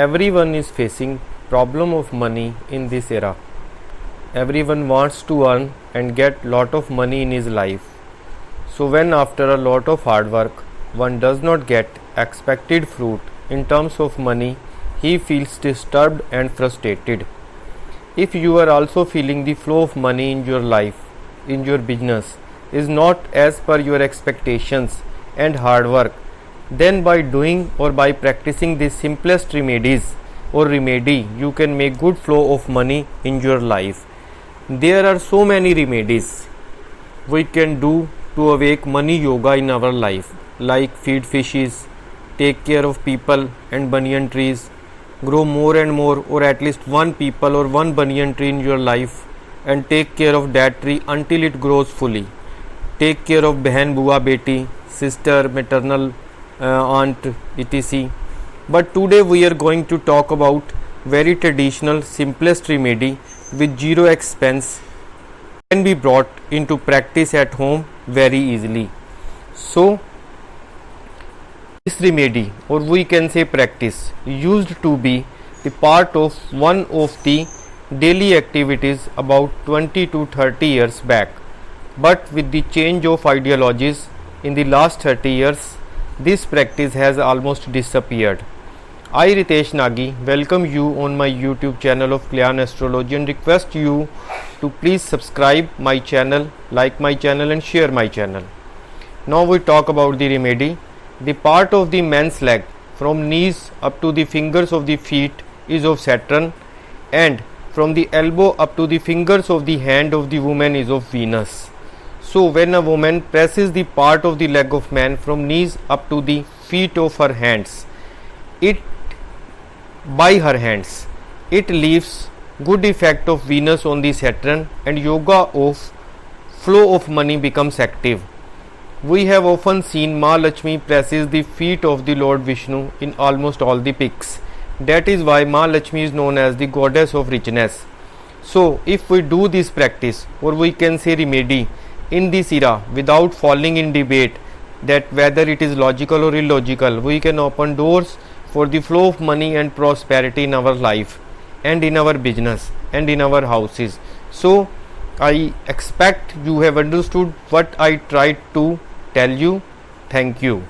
Everyone is facing problem of money in this era. Everyone wants to earn and get lot of money in his life. So when after a lot of hard work one does not get expected fruit in terms of money, he feels disturbed and frustrated. If you are also feeling the flow of money in your life, in your business is not as per your expectations and hard work, then by doing or by practicing the simplest remedy you can make good flow of money in your life. There are so many remedies we can do to awake money yoga in our life, like feed fishes, take care of people and banyan trees, grow more and more or at least one people or one banyan tree in your life and take care of that tree until it grows fully. Take care of behan bua beti, sister, maternal aunt, etc. But today we are going to talk about very traditional simplest remedy with zero expense can be brought into practice at home very easily. So this remedy, or we can say practice, used to be the part of one of the daily activities about 20 to 30 years back, but with the change of ideologies in the last 30 years this practice has almost disappeared. I, Ritesh Nagi, welcome you on my YouTube channel of Kalyan Astrology and request you to please subscribe my channel, like my channel and share my channel. Now we talk about the remedy. The part of the man's leg from knees up to the fingers of the feet is of Saturn, and from the elbow up to the fingers of the hand of the woman is of Venus. So when a woman presses the part of the leg of man from knees up to the feet of her hands, it leaves good effect of Venus on the Saturn and yoga of flow of money becomes active. We have often seen Ma Lakshmi presses the feet of the Lord Vishnu in almost all the pics. That is why Ma Lakshmi is known as the goddess of richness. So if we do this practice, or we can say remedy, in this era without falling in debate that whether it is logical or illogical, we can open doors for the flow of money and prosperity in our life and in our business and in our houses. So I expect you have understood what I tried to tell you. Thank you.